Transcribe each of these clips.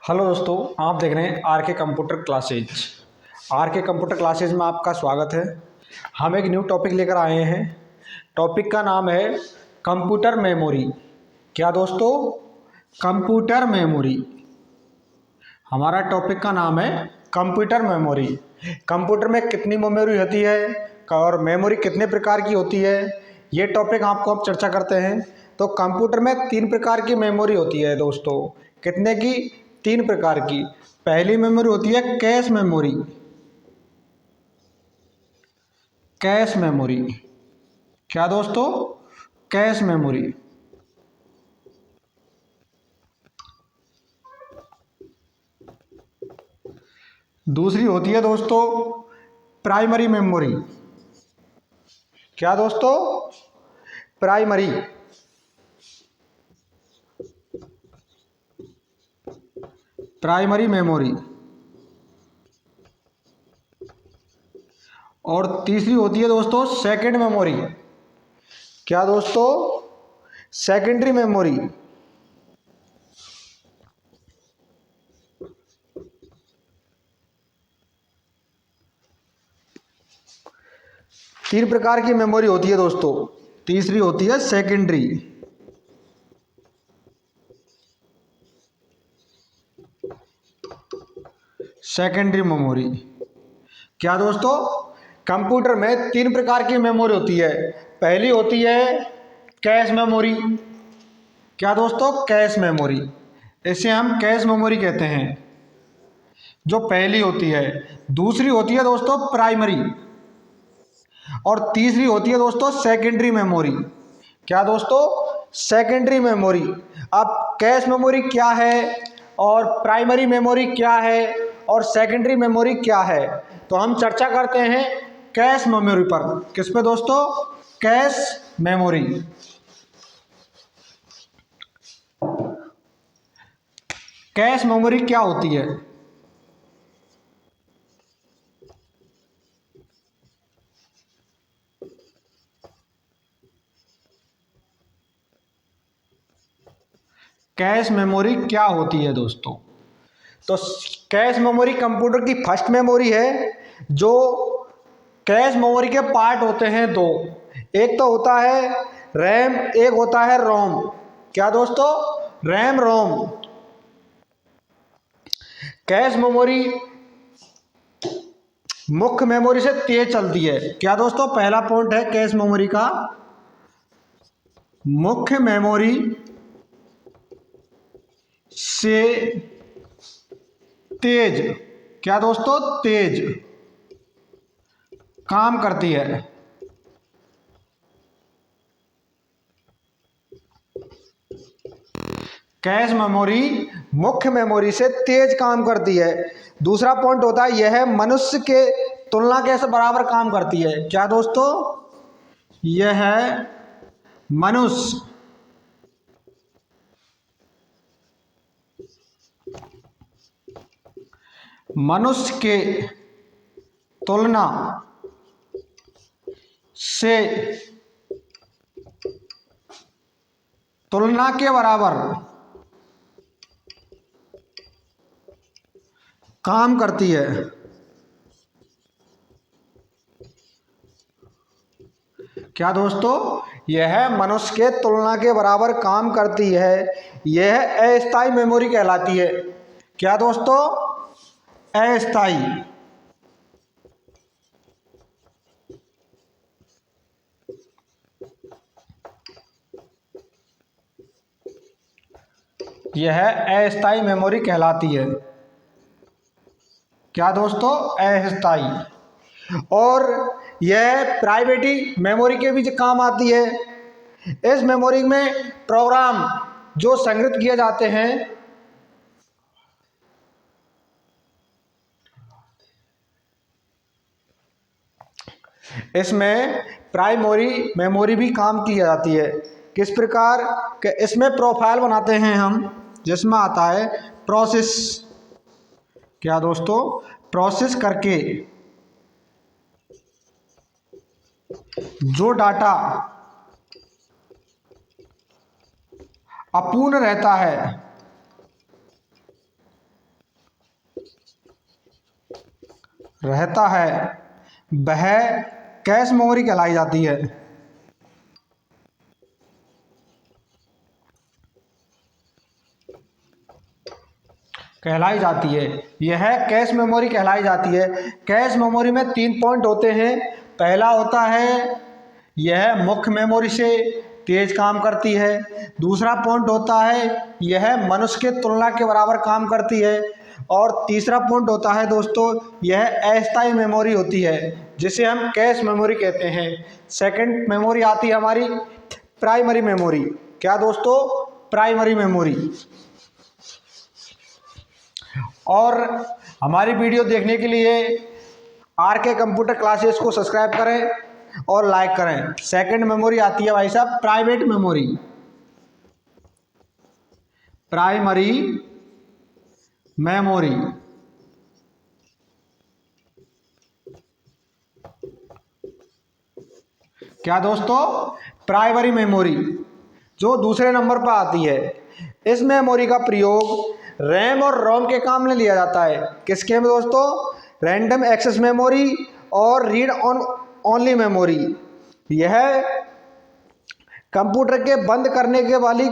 Hello दोस्तों, आप देख रहे हैं आर के कंप्यूटर क्लासेज। आर के कंप्यूटर क्लासेज में आपका स्वागत है। हम एक न्यू टॉपिक लेकर आए हैं। टॉपिक का नाम है कंप्यूटर मेमोरी। क्या दोस्तों? Computer memory. हमारा टॉपिक का नाम है कंप्यूटर मेमोरी। कंप्यूटर में कितनी मेमोरी होती है और मेमोरी कितने प्रकार की होती है, ये टॉपिक आपको अब चर्चा करते हैं। तो कंप्यूटर में 3 प्रकार की मेमोरी होती है दोस्तों। कितने की? 3 प्रकार की। पहली मेमोरी होती है कैश मेमोरी। Cache memory. क्या दोस्तों? Cache memory. दूसरी होती है दोस्तों प्राइमरी मेमोरी। क्या दोस्तों? प्राइमरी। Primary memory. और तीसरी होती है दोस्तों सेकेंड मेमोरी। क्या दोस्तों? Secondary memory. तीन प्रकार की मेमोरी होती है दोस्तों। तीसरी होती है सेकेंडरी। Secondary memory. क्या दोस्तों? कंप्यूटर में 3 प्रकार की मेमोरी होती है। पहली होती है कैश मेमोरी। क्या दोस्तों? Cache memory. इसे हम कैश मेमोरी कहते हैं, जो पहली होती है। दूसरी होती है दोस्तों प्राइमरी। और तीसरी होती है दोस्तों सेकेंडरी मेमोरी। क्या दोस्तों? Secondary memory. अब कैश मेमोरी क्या है और प्राइमरी मेमोरी क्या है और सेकेंडरी मेमोरी क्या है, तो हम चर्चा करते हैं कैश मेमोरी पर। किस पे दोस्तों? Cache memory. कैश मेमोरी क्या होती है? कैश मेमोरी क्या होती है दोस्तों? तो कैश मेमोरी कंप्यूटर की फर्स्ट मेमोरी है। जो कैश मेमोरी के पार्ट होते हैं दो। एक तो होता है रैम, एक होता है रोम। क्या दोस्तों? RAM ROM. कैश मेमोरी मुख्य मेमोरी से तेज चलती है। क्या दोस्तों? पहला पॉइंट है कैश मेमोरी का, मुख्य मेमोरी से तेज। क्या दोस्तों? तेज काम करती है। कैश मेमोरी मुख्य मेमोरी से तेज काम करती है। दूसरा पॉइंट होता है यह मनुष्य के तुलना के से बराबर काम करती है। क्या दोस्तों? यह मनुष्य मनुष्य के तुलना से तुलना के बराबर काम करती है। क्या दोस्तों? यह मनुष्य के तुलना के बराबर काम करती है। यह अस्थायी मेमोरी कहलाती है। क्या दोस्तों? अस्थायी। यह अस्थायी मेमोरी कहलाती है। क्या दोस्तों? अस्थायी। और यह प्राइवेटी मेमोरी के भी काम आती है। इस मेमोरी में प्रोग्राम जो संग्रहित किए जाते हैं, इसमें प्राइमरी मेमोरी भी काम की जाती है। किस प्रकार के? इसमें प्रोफाइल बनाते हैं हम, जिसमें आता है प्रोसेस। क्या दोस्तों? प्रोसेस करके जो डाटा अपूर्ण रहता है, रहता है वह कैश मेमोरी कहलाई जाती है। कहलाई जाती है, यह कैश मेमोरी कहलाई जाती है। कैश मेमोरी में 3 पॉइंट होते हैं। पहला होता है यह मुख्य मेमोरी से तेज काम करती है। दूसरा पॉइंट होता है यह मनुष्य के तुलना के बराबर काम करती है। और तीसरा पॉइंट होता है दोस्तों यह अस्थायी मेमोरी होती है जिसे हम कैश मेमोरी कहते हैं। सेकंड मेमोरी आती है हमारी प्राइमरी मेमोरी। क्या दोस्तों? Primary memory. और हमारी वीडियो देखने के लिए आर के कंप्यूटर क्लासेस को सब्सक्राइब करें और लाइक करें। सेकंड मेमोरी आती है भाई साहब प्राइवेट मेमोरी। प्राइमरी मेमोरी क्या दोस्तों? प्राइमरी मेमोरी जो दूसरे नंबर पर आती है। इस मेमोरी का प्रयोग रैम और रोम के काम में लिया जाता है। किसके में दोस्तों? रैंडम एक्सेस मेमोरी और रीड ओनली मेमोरी। यह कंप्यूटर के बंद करने के वाली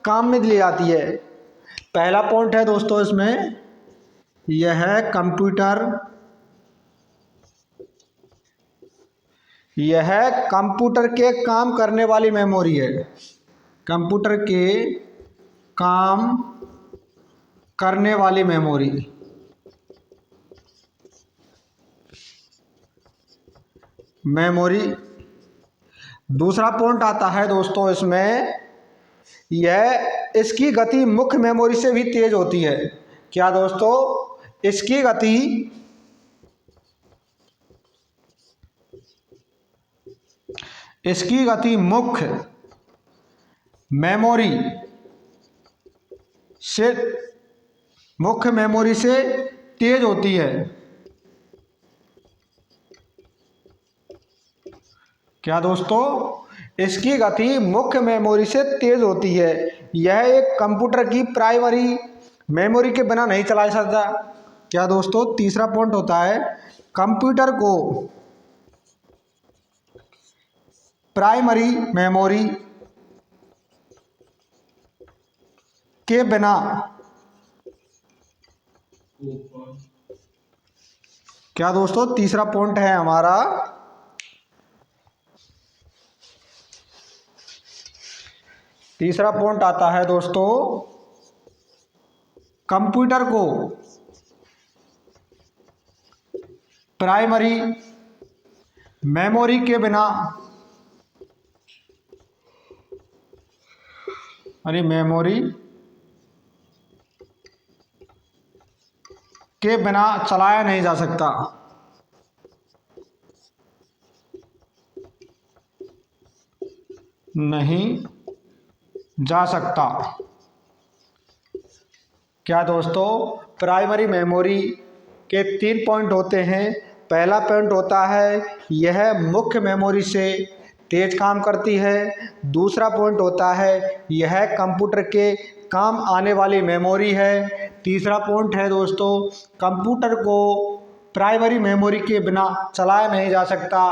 काम में ली जाती है। पहला पॉइंट है दोस्तों इसमें यह कंप्यूटर के काम करने वाली मेमोरी है। कंप्यूटर के काम करने वाली मेमोरी। दूसरा पॉइंट आता है दोस्तों इसमें इसकी गति मुख्य मेमोरी से भी तेज होती है। क्या दोस्तों? इसकी गति मुख्य मेमोरी से तेज होती है। क्या दोस्तों? इसकी गति मुख्य मेमोरी से तेज होती है। यह एक कंप्यूटर की प्राइमरी मेमोरी के बिना नहीं चला सकता। क्या दोस्तों? तीसरा पॉइंट होता है कंप्यूटर को प्राइमरी मेमोरी के बिना क्या दोस्तों? तीसरा पॉइंट है हमारा तीसरा पॉइंट आता है दोस्तों कंप्यूटर को प्राइमरी मेमोरी के बिना चलाया नहीं जा सकता। क्या दोस्तों? प्राइमरी मेमोरी के 3 पॉइंट होते हैं। पहला पॉइंट होता है यह मुख्य मेमोरी से तेज काम करती है। दूसरा पॉइंट होता है यह कंप्यूटर के काम आने वाली मेमोरी है। तीसरा पॉइंट है दोस्तों कंप्यूटर को प्राइमरी मेमोरी के बिना चलाया नहीं जा सकता।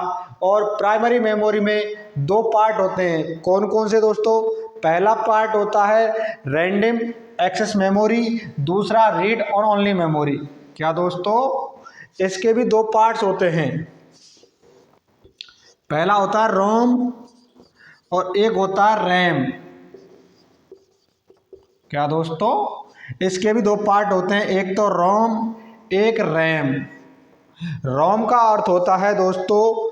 और प्राइमरी मेमोरी में 2 पार्ट होते हैं। कौन कौन से दोस्तों? पहला पार्ट होता है रैंडम एक्सेस मेमोरी, दूसरा रीड और ओनली मेमोरी। क्या दोस्तों? इसके भी 2 पार्ट्स होते हैं। पहला होता है रोम और एक होता है रैम। क्या दोस्तों? इसके भी 2 पार्ट होते हैं, एक तो रोम एक रैम। रोम का अर्थ होता है दोस्तों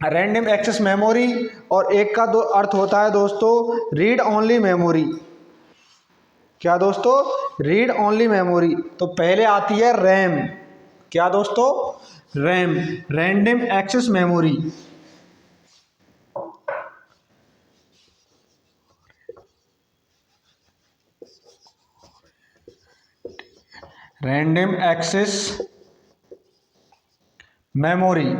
रैंडम एक्सेस मेमोरी और एक का अर्थ होता है दोस्तों रीड ओनली मेमोरी। क्या दोस्तों? Read only memory. तो पहले आती है रैम। क्या दोस्तों? RAM random access memory. Random access memory.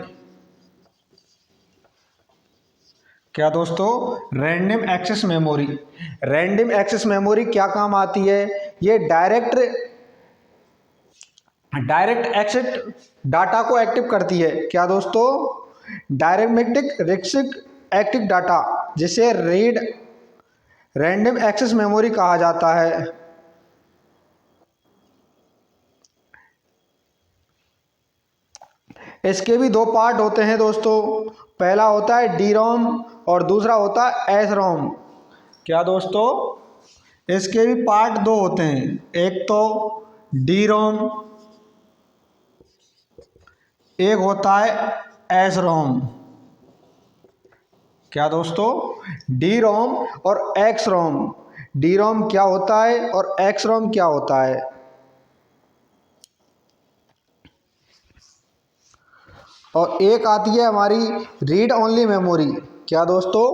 क्या दोस्तों? Random access memory. Random access memory क्या काम आती है? ये डायरेक्ट डायरेक्ट एक्सेस डाटा को एक्टिव करती है। क्या दोस्तों? डायरेक्ट एक्टिव डाटा, जिसे रैंडम एक्सेस मेमोरी कहा जाता है। इसके भी दो पार्ट होते हैं दोस्तों। पहला होता है डी रोम और दूसरा होता है एस रोम। क्या दोस्तों? इसके भी पार्ट दो होते हैं, एक तो डी रोम, एक होता है एस रोम। क्या दोस्तों? डी रोम और एक्स रोम। डी रोम क्या होता है और एक्स रोम क्या होता है? और एक आती है हमारी रीड ओनली मेमोरी। क्या दोस्तों?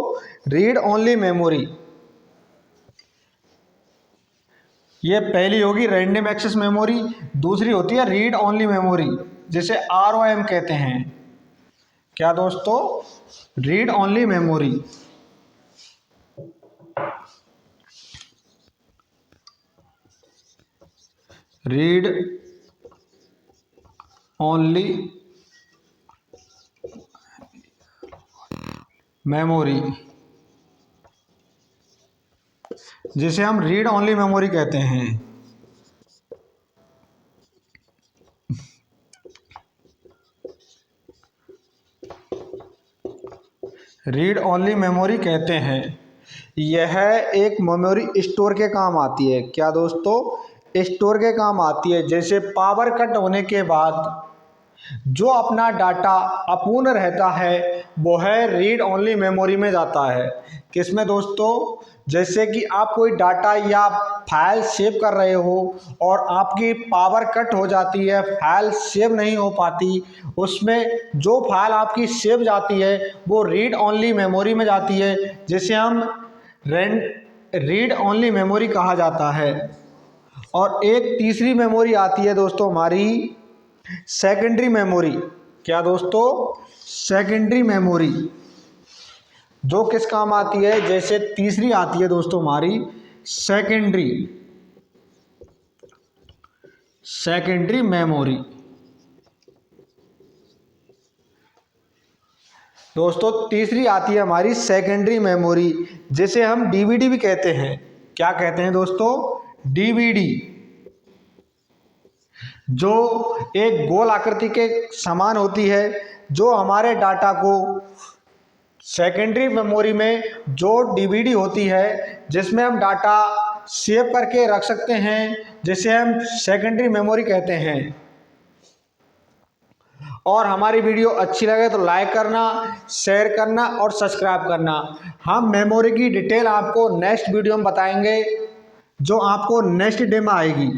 Read only memory. ये पहली होगी रैंडम एक्सेस मेमोरी, दूसरी होती है रीड ओनली मेमोरी, जिसे ROM कहते हैं। क्या दोस्तों? Read only memory. Read only memory, जिसे हम रीड ओनली मेमोरी कहते हैं। रीड ओनली मेमोरी कहते हैं। यह एक मेमोरी स्टोर के काम आती है। क्या दोस्तों? स्टोर के काम आती है। जैसे पावर कट होने के बाद जो अपना डाटा अपूर्ण रहता है वो है रीड ओनली मेमोरी में जाता है। किसमें दोस्तों? जैसे कि आप कोई डाटा या फाइल सेव कर रहे हो और आपकी पावर कट हो जाती है, फाइल सेव नहीं हो पाती, उसमें जो फाइल आपकी सेव जाती है वो रीड ओनली मेमोरी में जाती है, जिसे हम रीड ओनली मेमोरी कहा जाता है। और एक तीसरी मेमोरी आती है दोस्तों हमारी सेकेंडरी मेमोरी। क्या दोस्तों? सेकेंडरी मेमोरी, जो किस काम आती है? जैसे तीसरी आती है दोस्तों हमारी सेकेंडरी मेमोरी। दोस्तों तीसरी आती है हमारी सेकेंडरी मेमोरी, जिसे हम DVD भी कहते हैं। क्या कहते हैं दोस्तों? DVD, जो एक गोल आकृति के समान होती है, जो हमारे डाटा को सेकेंडरी मेमोरी में जो DVD होती है, जिसमें हम डाटा सेव करके रख सकते हैं, जिसे हम सेकेंडरी मेमोरी कहते हैं। और हमारी वीडियो अच्छी लगे तो लाइक करना, शेयर करना और सब्सक्राइब करना। हम मेमोरी की डिटेल आपको नेक्स्ट वीडियो में बताएंगे, जो आपको नेक्स्ट डे में आएगी।